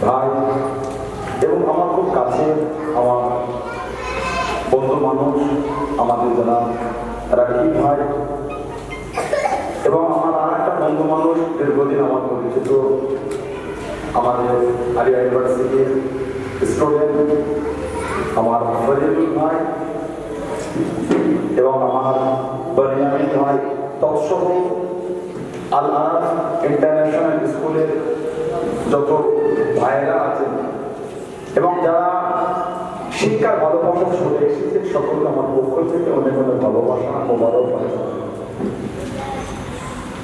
ভাই এবং আমার খুব কাছে আমার বন্ধু মানুষ, আমাদের যারা রাকিব ভাই এবং আমার আর একটা বন্ধু মানুষ দীর্ঘদিন আমার পরিচিত, আমাদের আলিয়া ইউনিভার্সিটির স্টুডেন্ট আমার ফরিদুল ভাই এবং আমার বনিয়ামিন ভাই, তৎসহ আল আরাফ ইন্টারন্যাশনাল স্কুলের যত ভাইয়েরা আছেন এবং যারা শিক্ষার ভালোবাসা চলে এসেছে, সকলকে আমার পক্ষ থেকে অনেক অনেক ভালোবাসা মোবারক।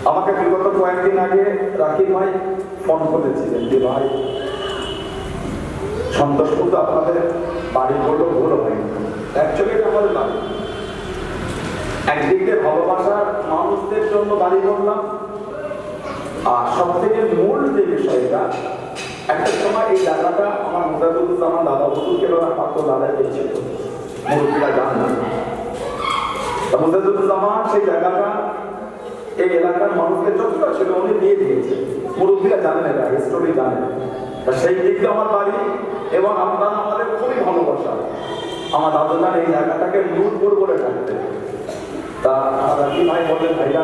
আমাকে বিগত কয়েকদিন আগে রাকিব ভাই ফোন করেছিলেন যে ভাই সন্তোষপুর আপনাদের বাড়ি বললো ভুল হয়নি, অ্যাকচুয়ালি এটা আমাদের বাড়ি। একদিক দিয়ে ভালোবাসার মানুষদের জন্য বাড়ি করলাম, আর সব থেকে মূল যে বিষয়টা, একটা সময় এই জায়গাটা আমার মুজাদুজ্জামান দাদা হুজুরকে পাত্র দাদা গিয়েছিল, মুরব্বীরা জান না। মুজাদুজ্জামান সেই জায়গাটা এই এলাকার মানুষকে যতটা ছিল উনি দিয়ে দিয়েছে, মুরব্বীরা জানেন, এটা হিস্টোরি জানেন। সেই দিক দিয়ে আমার বাড়ি এবং আপনারা আমাদের খুবই ভালোবাসা। আমার দাদুজান এই জায়গাটাকে নূরপুর করে রাখতে, তা আমার রাকিব ভাই বললেন ভাইয়া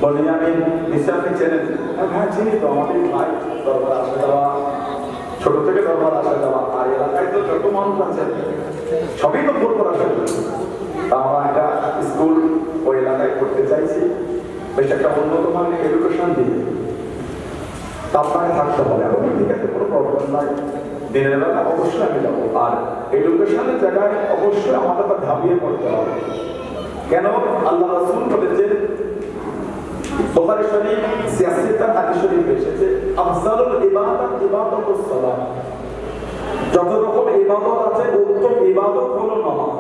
বলি আমি নিশ্চয় আপনি চেনেন? হ্যাঁ চিনি তো, আমাদের ভাই দরবার আসা যাওয়া, ছোট থেকে দরবার আসা যাওয়া, আর এলাকায় তো যত মানুষ আছে সবই তো ভোর করা যাবে। তা আমরা একটা স্কুল ওই এলাকায় করতে চাইছি, বেশ একটা উন্নত মানের এডুকেশন দিয়ে, তা আপনাকে থাকতে হবে। এখন ঠিক আছে, কোনো প্রবলেম নাই, দিনের বেলা অবশ্যই আমি যাবো। আর এডুকেশনের জায়গায় অবশ্যই আমাদের তা ঝাঁপিয়ে পড়তে হবে। কেন? আল্লাহ রাসূল বলেছেন, বুখারী শরীফ ৮৬টা হাদিস শরীফ এসেছে, আফজালুল ইবাদাত ইবাদাতুস সালাত, যত রকম ইবাদত আছে উত্তম ইবাদত হলো নামাজ।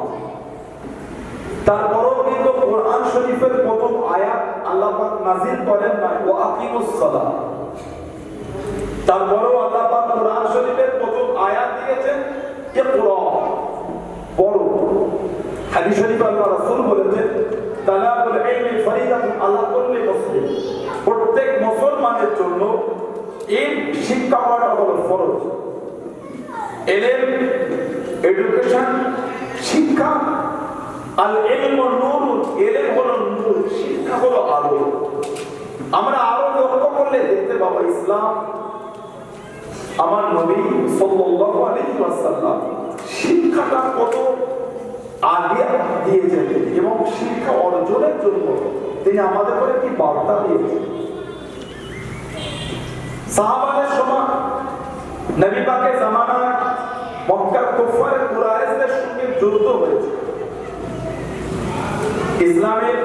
তারপরও কিন্তু কোরআন শরীফের প্রথম আয়াত আল্লাহ পাক নাযিল করেন না ওয়া আকিমুস সালাত, তারপরও আল্লাহ পাক কোরআন শরীফের প্রথম আয়াত দিয়েছেন ইকরা, পড়ো। হাদিস শরীফে আল্লাহ রাসূল বলেছেন তালাবুল ইলমি ফরিদাতুন আলা কুল্লি মুসলিম, প্রত্যেক মুসলমানের জন্য ইলম শিক্ষা করাটা হলো ফরজ। ইলম এডুকেশন শিক্ষা, আল ইলমু নূর, ইলম হলো নূর, শিক্ষা হলো আলো। আমরা আরো লক্ষ্য করলে দেখতে পাবো ইসলাম, আমার নবী সাল্লাল্লাহু আলাইহি ওয়াসাল্লাম শিক্ষাটা কত আগে দিয়েছেন এবং শিক্ষা অর্জনের জন্য তিনি আমাদের করে কি বার্তা দিয়েছেন। সাহাবাদের সময় নবী পাকের জামানায় মক্কার কুফার কুরাইশদের সঙ্গে যুদ্ধ হয়েছে। ইসলামের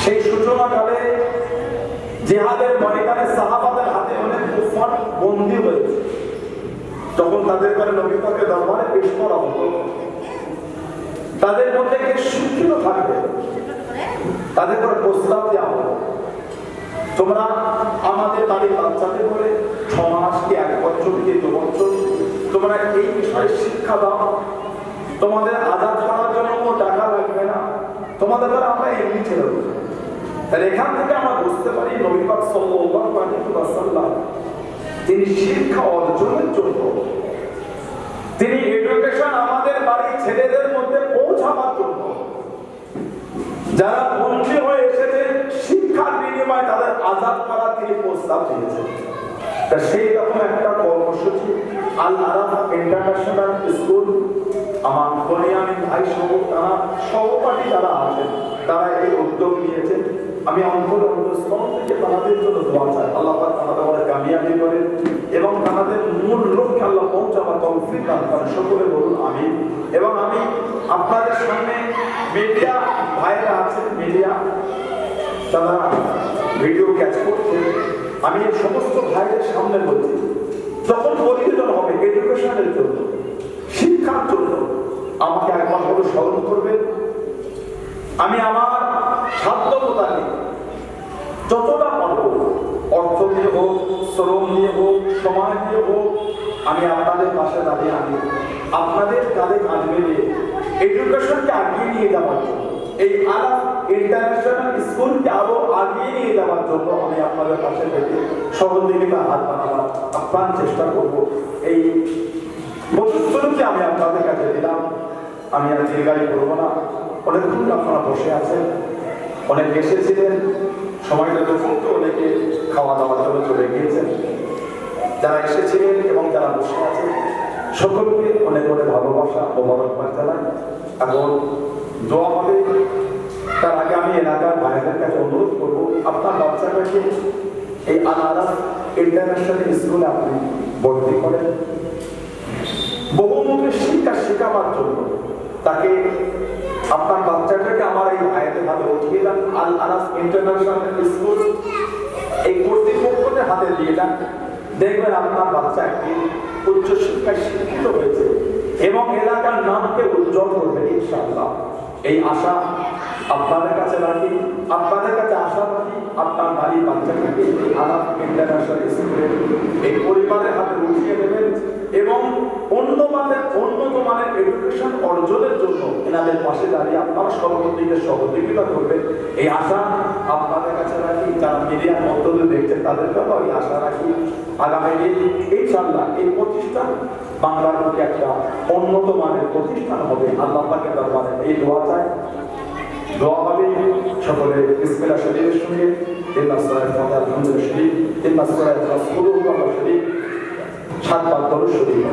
সেই সূচনাকালে জিহাদের ময়দানে সাহাবাদের হাতে অনেক কুফার বন্দী হয়েছে। তখন তাদের করে নবী পাকের দরবারে পেশ করা হতো। তাদের মধ্যে কে শিক্ষিত থাকবে তাদের করে প্রস্তাব দেওয়া হলো, তোমরা আমাদের বাড়ির বাচ্চাদের করে 6 মাস কি 1 বছর কি 2 বছর তোমরা এই বিষয়ে শিক্ষা দাও, তোমাদের আজাদ করার জন্য কোনো টাকা লাগবে না, তোমাদের দ্বারা আমরা এমনি ছেড়ে দেবো। তাহলে এখান থেকে আমরা বুঝতে পারি নবী পাক সাল্লাল্লাহু আলাইহি ওয়াসাল্লাম তিনি শিক্ষা অর্জনের জন্য, তিনি এডুকেশন আমাদের বাড়ির ছেলেদের মধ্যে পৌঁছাবার জন্য, যারা বন্দী হয়ে এসেছে শিক্ষার বিনিময়ে তাদের আজাদ করার তিনি প্রস্তাব দিয়েছেন। তা সেই রকম একটা কর্মসূচি আল আরাফ ইন্টারন্যাশনাল স্কুল, আমার বনিয়ামিন ভাই সহ তারা সহপাঠী যারা আছেন তারা এই উদ্যোগ নিয়েছেন। আমি অন্তরস্থল থেকে তাদের জন্য দোয়া চাই, আল্লাহ পাক তাদের কামিয়াবি করেন এবং তাদের মূল লক্ষ্যে আল্লাহ পৌঁছাবার তৌফিক দান করেন। সকলে বলুন আমিন। এবং আমি আপনাদের সামনে মিডিয়া ভাইরা আছেন, মিডিয়া তারা ভিডিও ক্যাচ করছে, আমি এই সমস্ত ভাইদের সামনে বলছি, যখন পরিবর্তন হবে এডুকেশনের জন্য, শিক্ষার জন্য, আমাকে একবার হলো স্মরণ করবেন। আমি আমার সাধ্য মোতাবেক যতটা পারব, অর্থ দিয়ে হোক, শ্রম দিয়ে হোক, সময় দিয়ে হোক, আমি আপনাদের পাশে দাঁড়িয়ে, আমি আপনাদের কাঁধে কাঁধ মিলিয়ে এডুকেশনকে এগিয়ে নিয়ে যাওয়ার জন্য এই আলাপ ইন্টারন্যাশনাল স্কুলকে আরো আগিয়ে নিয়ে যাওয়ার জন্য আমি আপনাদের পাশে থেকে সহযোগিতা হাত বাড়াবার আপ্রাণ চেষ্টা করব। এই প্রতিশ্রুতি আমি আপনাদের কাছে দিলাম। আমি আর দীর্ঘায়ী করবো না। অনেকক্ষণ আপনারা বসে আছেন, অনেক এসেছিলেন, সময়টা দুপুর তো অনেকে খাওয়া দাওয়ার জন্য চলে গিয়েছেন। যারা এসেছিলেন এবং যারা বসে আছেন সকলকে অনেক অনেক ভালোবাসা ও মোবারকবাদ জানাই। এখন দোয়া হবে, তার আগে আমি এলাকার ভাইদের কাছে অনুরোধ করবো আপনার বাচ্চাটাকে এই আল-আরাফ ইন্টারন্যাশনাল স্কুলে আপনি ভর্তি করেন। বহুমুখী শিক্ষা শেখাবার জন্য তাকে আপনার বাচ্চাটাকে আমার এই ভাইদের হাতে উঠিয়ে দেন। আল-আরাফ ইন্টারন্যাশনাল স্কুল এই কর্তৃপক্ষদের হাতে দিয়ে দেন। দেখবেন আপনার বাচ্চা একটি উচ্চ শিক্ষায় শিক্ষিত হয়েছে এবং এলাকার নামকে উজ্জ্বল করবে ইনশাআল্লাহ। এই আশা আপনাদের কাছে রাখি, আপনাদের কাছে আশা রাখি আপনার বাড়ির বাচ্চাটাকে আলাপ ইন্টারন্যাশনাল স্কুলে এই পরিবারের হাতে উঠিয়ে দেবেন এবং উন্নত মানের এডুকেশন অর্জনের জন্য এনাদের পাশে দাঁড়িয়ে আপনারা সর্বদিকে সহযোগিতা করবেন। এই আশা আপনাদের কাছে রাখি। যারা মিডিয়ার মধ্যে দেখছেন তাদেরকেও এই আশা রাখি আগামী দিন ইনশাআল্লাহ এই প্রতিষ্ঠান বাংলার মধ্যে একটা উন্নত মানের প্রতিষ্ঠান হবে। আল্লাহ পাকের দরবারে এই দোয়া চাই। দোয়া হবে সকলে বিসমিল্লাহ শরীফের সঙ্গে আলহামদুলিল্লাহ শরীফ 3 রাসূলুল্লাহ শরীফ 7 বার দরুদ শরীফ।